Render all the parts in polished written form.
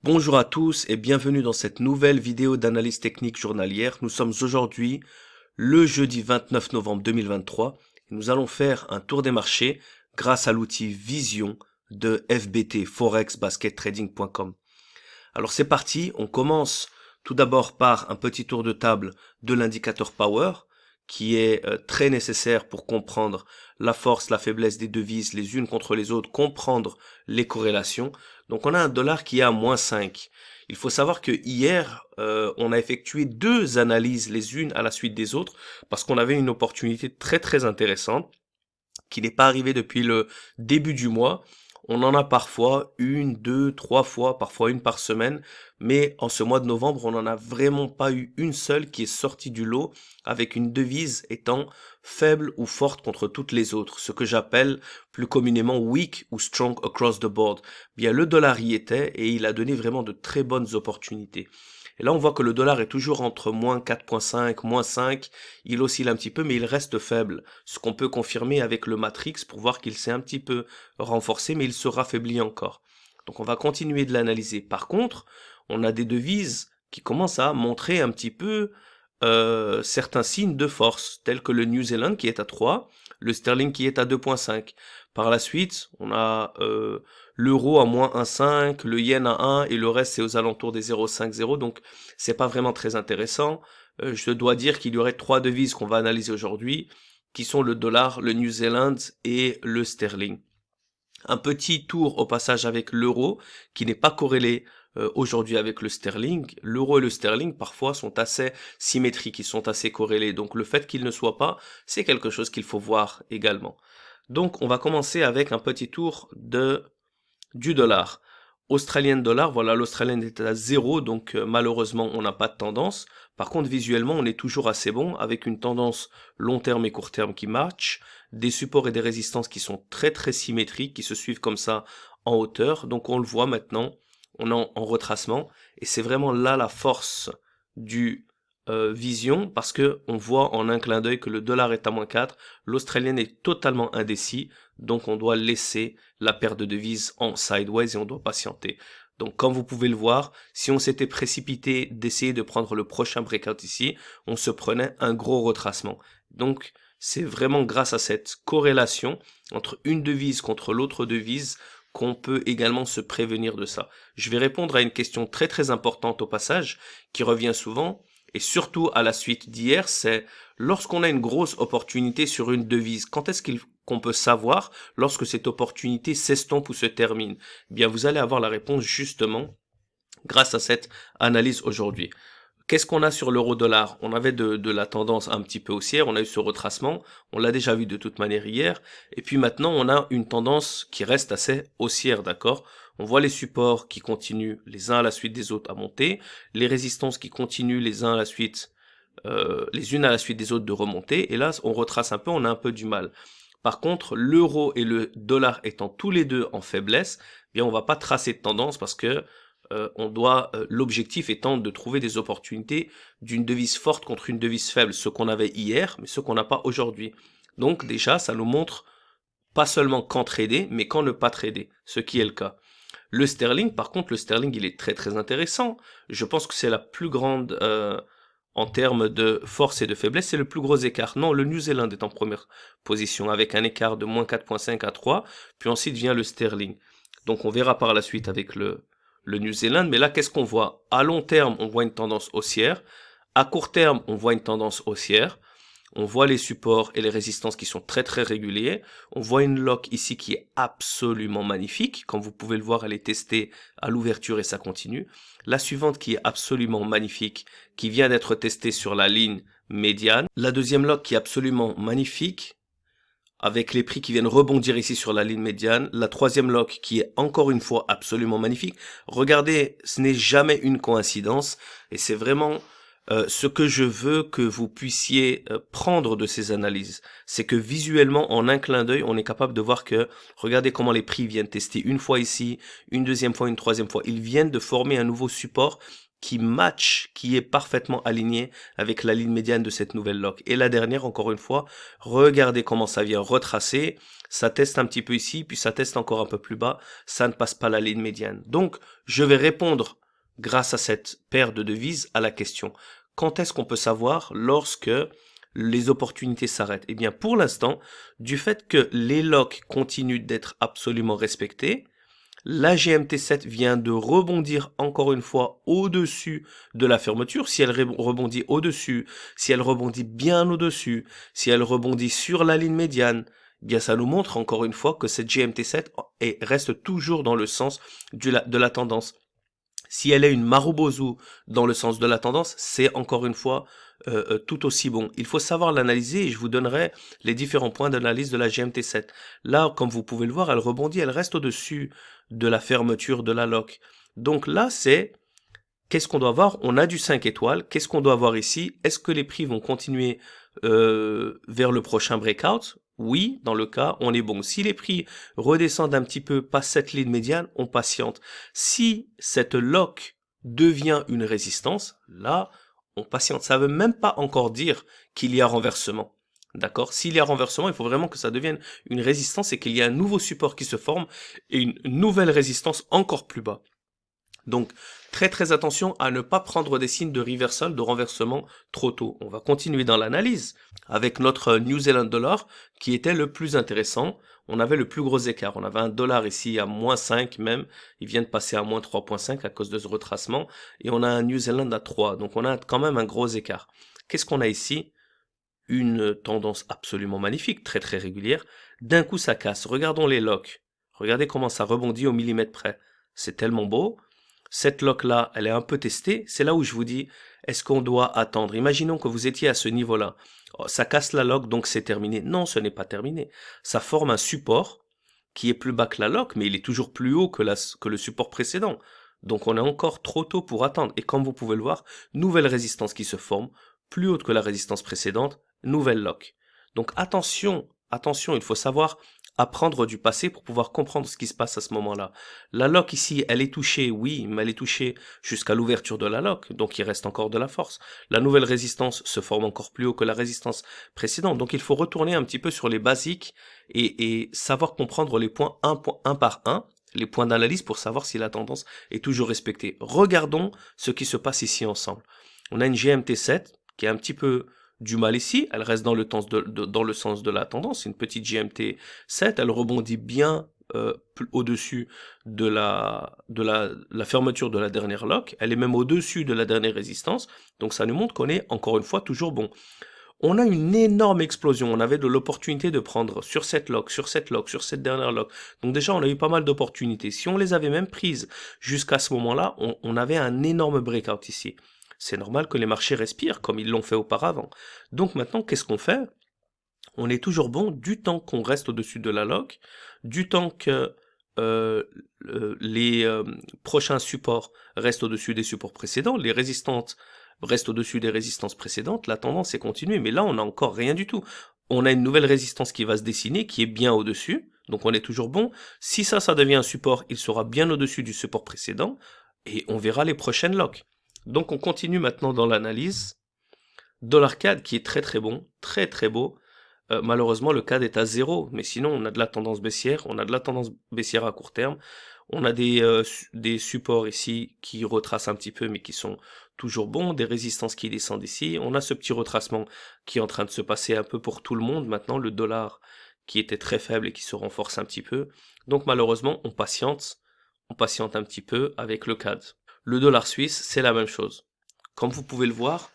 Bonjour à tous et bienvenue dans cette nouvelle vidéo d'analyse technique journalière. Nous sommes aujourd'hui le jeudi 29 novembre 2023 et nous allons faire un tour des marchés grâce à l'outil Vision de FBT, forexbaskettrading.com. Alors c'est parti, on commence tout d'abord par un petit tour de table de l'indicateur Power qui est très nécessaire pour comprendre la force, la faiblesse des devises les unes contre les autres, comprendre les corrélations. Donc on a un dollar qui est à -5. Il faut savoir que hier, on a effectué deux analyses les unes à la suite des autres parce qu'on avait une opportunité très très intéressante qui n'est pas arrivée depuis le début du mois. On en a parfois une, deux, trois fois, parfois une par semaine, mais en ce mois de novembre, on n'en a vraiment pas eu une seule qui est sortie du lot avec une devise étant faible ou forte contre toutes les autres, ce que j'appelle plus communément weak ou strong across the board. Bien, le dollar y était et il a donné vraiment de très bonnes opportunités. Et là, on voit que le dollar est toujours entre -4,5, -5. Il oscille un petit peu, mais il reste faible. Ce qu'on peut confirmer avec le Matrix pour voir qu'il s'est un petit peu renforcé, mais il se raffaiblit encore. Donc, on va continuer de l'analyser. Par contre, on a des devises qui commencent à montrer un petit peu certains signes de force, tels que le New Zealand qui est à 3, le sterling qui est à 2,5. Par la suite, on a l'euro à -1,5, le yen à 1 et le reste c'est aux alentours des 0,50. Donc c'est pas vraiment très intéressant. Je dois dire qu'il y aurait trois devises qu'on va analyser aujourd'hui, qui sont le dollar, le New Zealand et le sterling. Un petit tour au passage avec l'euro, qui n'est pas corrélé aujourd'hui avec le sterling. L'euro et le sterling parfois sont assez symétriques, ils sont assez corrélés. Donc le fait qu'ils ne soient pas, c'est quelque chose qu'il faut voir également. Donc on va commencer avec un petit tour du dollar. Australian dollar, voilà, l'Australian est à 0, donc malheureusement on n'a pas de tendance. Par contre visuellement on est toujours assez bon avec une tendance long terme et court terme qui match, des supports et des résistances qui sont très très symétriques, qui se suivent comme ça en hauteur. Donc on le voit maintenant, on est en retracement et c'est vraiment là la force du vision parce que on voit en un clin d'œil que le dollar est à -4, l'australienne est totalement indécis, donc on doit laisser la paire de devises en sideways et on doit patienter. Donc comme vous pouvez le voir, si on s'était précipité d'essayer de prendre le prochain breakout ici, on se prenait un gros retracement. Donc c'est vraiment grâce à cette corrélation entre une devise contre l'autre devise qu'on peut également se prévenir de ça. Je vais répondre à une question très très importante au passage, qui revient souvent, et surtout à la suite d'hier, c'est lorsqu'on a une grosse opportunité sur une devise, quand est-ce qu'on peut savoir lorsque cette opportunité s'estompe ou se termine? Eh bien, vous allez avoir la réponse justement grâce à cette analyse aujourd'hui. Qu'est-ce qu'on a sur l'euro-dollar? On avait de la tendance un petit peu haussière, on a eu ce retracement, on l'a déjà vu de toute manière hier, et puis maintenant on a une tendance qui reste assez haussière, d'accord? On voit les supports qui continuent les uns à la suite des autres à monter, les résistances qui continuent les uns à la suite, les unes à la suite des autres de remonter, et là on retrace un peu, on a un peu du mal. Par contre, l'euro et le dollar étant tous les deux en faiblesse, eh bien on va pas tracer de tendance parce que l'objectif étant de trouver des opportunités d'une devise forte contre une devise faible, ce qu'on avait hier, mais ce qu'on n'a pas aujourd'hui. Donc déjà, ça nous montre pas seulement quand trader, mais quand ne pas trader, ce qui est le cas. Le sterling, par contre, le sterling, il est très très intéressant. Je pense que c'est la plus grande en termes de force et de faiblesse, c'est le plus gros écart. Non, le New Zealand est en première position avec un écart de -4,5 à 3, puis ensuite vient le sterling. Donc on verra par la suite avec le New Zealand, mais là, qu'est-ce qu'on voit? À long terme, on voit une tendance haussière. À court terme, on voit une tendance haussière. On voit les supports et les résistances qui sont très très réguliers. On voit une lock ici qui est absolument magnifique. Comme vous pouvez le voir, elle est testée à l'ouverture et ça continue. La suivante qui est absolument magnifique, qui vient d'être testée sur la ligne médiane. La deuxième lock qui est absolument magnifique, avec les prix qui viennent rebondir ici sur la ligne médiane. La troisième lock qui est encore une fois absolument magnifique. Regardez, ce n'est jamais une coïncidence et c'est vraiment ce que je veux que vous puissiez prendre de ces analyses. C'est que visuellement, en un clin d'œil, on est capable de voir que, regardez comment les prix viennent tester une fois ici, une deuxième fois, une troisième fois. Ils viennent de former un nouveau support qui match, qui est parfaitement aligné avec la ligne médiane de cette nouvelle lock. Et la dernière, encore une fois, regardez comment ça vient retracer, ça teste un petit peu ici, puis ça teste encore un peu plus bas, ça ne passe pas la ligne médiane. Donc, je vais répondre, grâce à cette paire de devises, à la question. Quand est-ce qu'on peut savoir lorsque les opportunités s'arrêtent? Eh bien, pour l'instant, du fait que les locks continuent d'être absolument respectés, la GMT7 vient de rebondir encore une fois au-dessus de la fermeture. Si elle rebondit au-dessus, si elle rebondit bien au-dessus, si elle rebondit sur la ligne médiane, eh bien ça nous montre encore une fois que cette GMT7 reste toujours dans le sens de la tendance. Si elle est une Marubozu dans le sens de la tendance, c'est encore une fois tout aussi bon. Il faut savoir l'analyser et je vous donnerai les différents points d'analyse de la GMT7. Là, comme vous pouvez le voir, elle rebondit, elle reste au-dessus de la fermeture de la lock. Donc là, c'est qu'est-ce qu'on doit voir? On a du 5 étoiles. Qu'est-ce qu'on doit voir ici? Est-ce que les prix vont continuer vers le prochain breakout? Oui, dans le cas, on est bon. Si les prix redescendent un petit peu, pas cette ligne médiane, on patiente. Si cette lock devient une résistance, là, on patiente. Ça veut même pas encore dire qu'il y a renversement. D'accord? S'il y a renversement, il faut vraiment que ça devienne une résistance et qu'il y ait un nouveau support qui se forme et une nouvelle résistance encore plus bas. Donc, très attention à ne pas prendre des signes de reversal, de renversement trop tôt. On va continuer dans l'analyse avec notre New Zealand dollar qui était le plus intéressant. On avait le plus gros écart. On avait un dollar ici à moins 5 même. Il vient de passer à moins 3,5 à cause de ce retracement. Et on a un New Zealand à 3. Donc, on a quand même un gros écart. Qu'est-ce qu'on a ici? Une tendance absolument magnifique, très régulière. D'un coup, ça casse. Regardons les locks. Regardez comment ça rebondit au millimètre près. C'est tellement beau. Cette lock-là, elle est un peu testée. C'est là où je vous dis, est-ce qu'on doit attendre? Imaginons que vous étiez à ce niveau-là. Oh, ça casse la lock, donc c'est terminé. Non, ce n'est pas terminé. Ça forme un support qui est plus bas que la lock, mais il est toujours plus haut que le support précédent. Donc on est encore trop tôt pour attendre. Et comme vous pouvez le voir, nouvelle résistance qui se forme, plus haute que la résistance précédente, nouvelle lock. Donc attention, il faut savoir apprendre du passé pour pouvoir comprendre ce qui se passe à ce moment-là. La lock ici, elle est touchée, oui, mais elle est touchée jusqu'à l'ouverture de la lock, donc il reste encore de la force. La nouvelle résistance se forme encore plus haut que la résistance précédente, donc il faut retourner un petit peu sur les basiques et savoir comprendre les points un par un, les points d'analyse pour savoir si la tendance est toujours respectée. Regardons ce qui se passe ici ensemble. On a une GMT7 qui est un petit peu du mal ici, elle reste dans le sens de la tendance, une petite GMT7, elle rebondit bien au-dessus de la fermeture de la dernière lock, elle est même au-dessus de la dernière résistance, donc ça nous montre qu'on est encore une fois toujours bon. On a une énorme explosion, on avait de l'opportunité de prendre sur cette lock, sur cette dernière lock, donc déjà on a eu pas mal d'opportunités. Si on les avait même prises jusqu'à ce moment-là, on avait un énorme breakout ici. C'est normal que les marchés respirent comme ils l'ont fait auparavant. Donc maintenant, qu'est-ce qu'on fait? On est toujours bon du temps qu'on reste au-dessus de la lock, du temps que les prochains supports restent au-dessus des supports précédents, les résistantes restent au-dessus des résistances précédentes, la tendance est continuée. Mais là, on n'a encore rien du tout. On a une nouvelle résistance qui va se dessiner, qui est bien au-dessus, donc on est toujours bon. Si ça devient un support, il sera bien au-dessus du support précédent, et on verra les prochaines locks. Donc on continue maintenant dans l'analyse. Dollar CAD qui est très bon, très beau. Malheureusement le CAD est à 0, mais sinon on a de la tendance baissière, à court terme. On a des supports ici qui retracent un petit peu mais qui sont toujours bons, des résistances qui descendent ici. On a ce petit retracement qui est en train de se passer un peu pour tout le monde. Maintenant le dollar qui était très faible et qui se renforce un petit peu. Donc malheureusement on patiente un petit peu avec le CAD. Le dollar suisse, c'est la même chose. Comme vous pouvez le voir,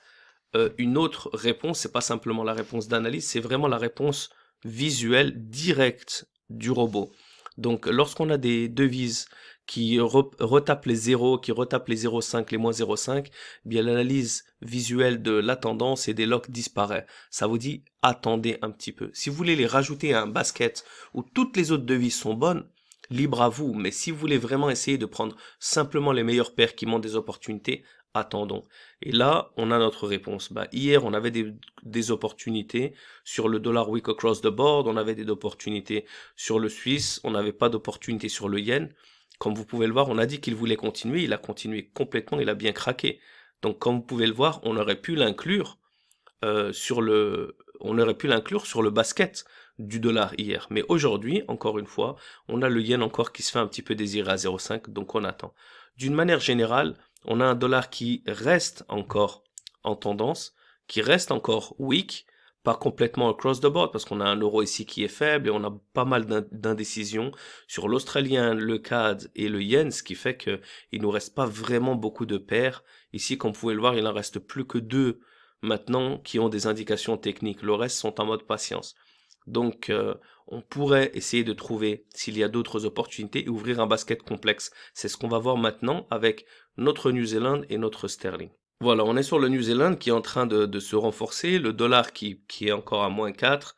une autre réponse, c'est pas simplement la réponse d'analyse, c'est vraiment la réponse visuelle directe du robot. Donc lorsqu'on a des devises qui retapent les 0, qui retapent les 0,5, les moins 0,5, bien l'analyse visuelle de la tendance et des locks disparaît. Ça vous dit attendez un petit peu. Si vous voulez les rajouter à un basket où toutes les autres devises sont bonnes, libre à vous, mais si vous voulez vraiment essayer de prendre simplement les meilleures paires qui montrent des opportunités, attendons. Et là, on a notre réponse. Hier, on avait des opportunités sur le dollar week across the board, on avait des opportunités sur le suisse, on n'avait pas d'opportunités sur le yen. Comme vous pouvez le voir, on a dit qu'il voulait continuer, il a continué complètement, il a bien craqué. Donc comme vous pouvez le voir, on aurait pu l'inclure sur le basket du dollar hier. Mais aujourd'hui, encore une fois, on a le yen encore qui se fait un petit peu désirer à 0,5, donc on attend. D'une manière générale, on a un dollar qui reste encore en tendance, qui reste encore weak, pas complètement across the board, parce qu'on a un euro ici qui est faible et on a pas mal d'indécisions sur l'australien, le CAD et le yen, ce qui fait que il nous reste pas vraiment beaucoup de paires. Ici, comme vous pouvez le voir, il en reste plus que deux maintenant qui ont des indications techniques. Le reste sont en mode patience. Donc, on pourrait essayer de trouver s'il y a d'autres opportunités et ouvrir un basket complexe. C'est ce qu'on va voir maintenant avec notre New Zealand et notre sterling. Voilà, on est sur le New Zealand qui est en train de se renforcer, le dollar qui est encore à moins 4,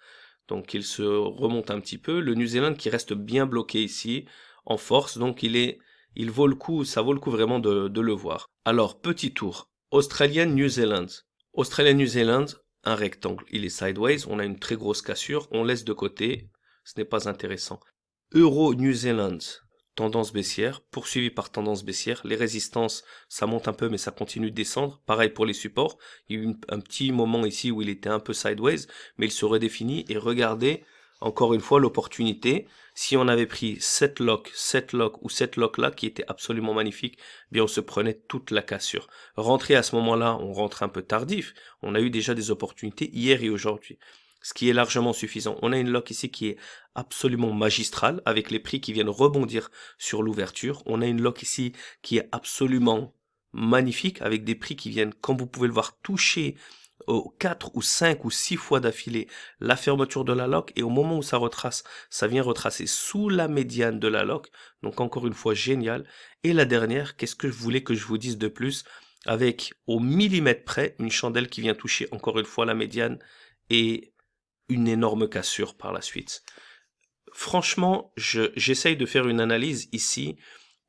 donc il se remonte un petit peu, le New Zealand qui reste bien bloqué ici, en force, donc il vaut le coup, ça vaut le coup vraiment de le voir. Alors, petit tour, Australienne-New Zealand. Australie-New Zealand, un rectangle, il est sideways, on a une très grosse cassure, on laisse de côté, ce n'est pas intéressant. Euro-New Zealand, tendance baissière, poursuivie par tendance baissière. Les résistances, ça monte un peu, mais ça continue de descendre. Pareil pour les supports. Il y a eu un petit moment ici où il était un peu sideways, mais il se redéfinit. Et regardez, encore une fois, l'opportunité. Si on avait pris cette lock ou cette lock là, qui était absolument magnifique, bien on se prenait toute la cassure. Rentrer à ce moment-là, on rentre un peu tardif. On a eu déjà des opportunités hier et aujourd'hui, ce qui est largement suffisant. On a une lock ici qui est absolument magistrale, avec les prix qui viennent rebondir sur l'ouverture. On a une lock ici qui est absolument magnifique, avec des prix qui viennent, comme vous pouvez le voir, toucher aux 4 ou 5 ou 6 fois d'affilée la fermeture de la lock, et au moment où ça retrace, ça vient retracer sous la médiane de la lock. Donc encore une fois, génial. Et la dernière, qu'est-ce que je voulais que je vous dise de plus, avec au millimètre près une chandelle qui vient toucher encore une fois la médiane et une énorme cassure par la suite. Franchement, j'essaye de faire une analyse ici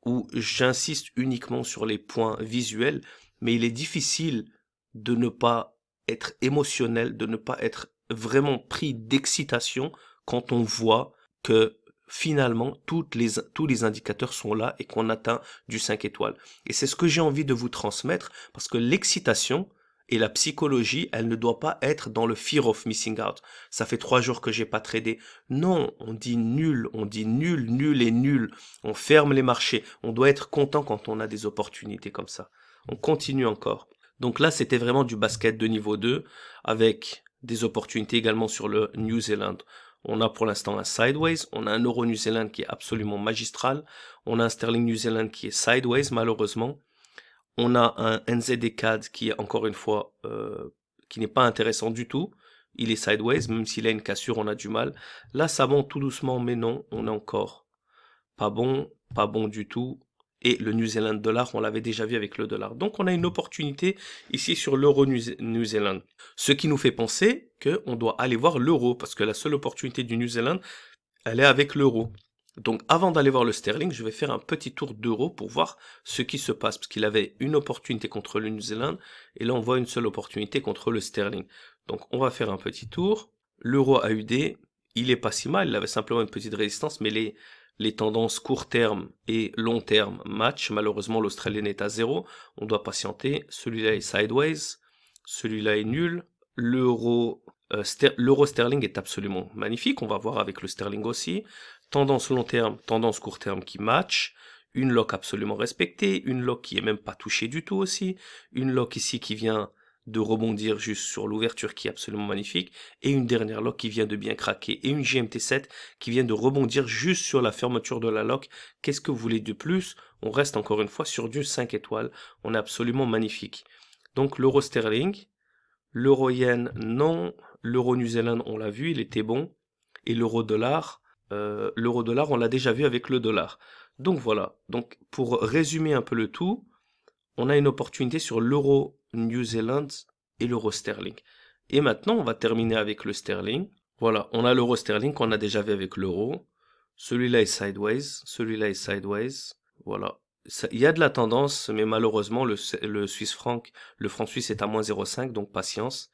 où j'insiste uniquement sur les points visuels, mais il est difficile de ne pas être émotionnel, de ne pas être vraiment pris d'excitation quand on voit que finalement tous les indicateurs sont là et qu'on atteint du 5 étoiles. Et c'est ce que j'ai envie de vous transmettre, parce que l'excitation et la psychologie, elle ne doit pas être dans le fear of missing out. Ça fait 3 jours que j'ai pas tradé. Non, on dit nul, nul et nul. On ferme les marchés. On doit être content quand on a des opportunités comme ça. On continue encore. Donc là, c'était vraiment du basket de niveau 2 avec des opportunités également sur le New Zealand. On a pour l'instant un sideways, on a un euro New Zealand qui est absolument magistral, on a un sterling New Zealand qui est sideways malheureusement. On a un NZD CAD qui est encore une fois qui n'est pas intéressant du tout. Il est sideways, même s'il a une cassure, on a du mal. Là, ça monte tout doucement, mais non, on est encore pas bon du tout. Et le New Zealand dollar, on l'avait déjà vu avec le dollar. Donc on a une opportunité ici sur l'euro New Zealand. Ce qui nous fait penser qu'on doit aller voir l'euro, parce que la seule opportunité du New Zealand, elle est avec l'euro. Donc avant d'aller voir le sterling, je vais faire un petit tour d'euro pour voir ce qui se passe, parce qu'il avait une opportunité contre le New Zealand, et là on voit une seule opportunité contre le sterling. Donc on va faire un petit tour. L'euro AUD, il est pas si mal, il avait simplement une petite résistance, mais les tendances court terme et long terme match. Malheureusement l'australien est à 0, on doit patienter. Celui-là est sideways, celui-là est nul. L'euro sterling est absolument magnifique, on va voir avec le sterling aussi. Tendance long terme, tendance court terme qui match, une lock absolument respectée, une lock qui est même pas touchée du tout aussi, une lock ici qui vient de rebondir juste sur l'ouverture qui est absolument magnifique, et une dernière lock qui vient de bien craquer, et une GMT7 qui vient de rebondir juste sur la fermeture de la lock. Qu'est-ce que vous voulez de plus? On reste encore une fois sur du 5 étoiles, on est absolument magnifique. Donc l'euro sterling, l'euro yen non, l'euro New Zealand on l'a vu, il était bon, et l'euro dollar, on l'a déjà vu avec le dollar. Donc voilà, donc pour résumer un peu le tout, on a une opportunité sur l'euro New Zealand et l'euro sterling. Et maintenant, on va terminer avec le sterling. Voilà, on a l'euro sterling qu'on a déjà vu avec l'euro. Celui-là est sideways, celui-là est sideways. Voilà. Il y a de la tendance, mais malheureusement, le Suisse franc, le franc suisse est à moins 0,5, donc patience.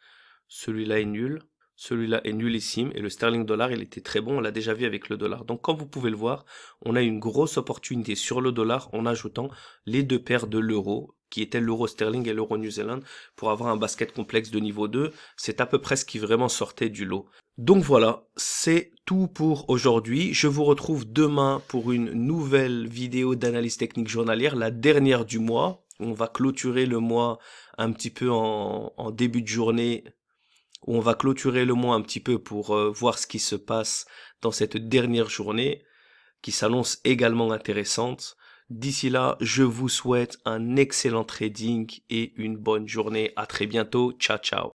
Celui-là est nul. Celui-là est nullissime et le sterling dollar, il était très bon, on l'a déjà vu avec le dollar. Donc comme vous pouvez le voir, on a une grosse opportunité sur le dollar en ajoutant les deux paires de l'euro, qui étaient l'euro sterling et l'euro New Zealand, pour avoir un basket complexe de niveau 2. C'est à peu près ce qui vraiment sortait du lot. Donc voilà, c'est tout pour aujourd'hui. Je vous retrouve demain pour une nouvelle vidéo d'analyse technique journalière, la dernière du mois. On va clôturer le mois un petit peu en début de journée, où on va clôturer le mois un petit peu pour voir ce qui se passe dans cette dernière journée, qui s'annonce également intéressante. D'ici là, je vous souhaite un excellent trading et une bonne journée. À très bientôt. Ciao, ciao.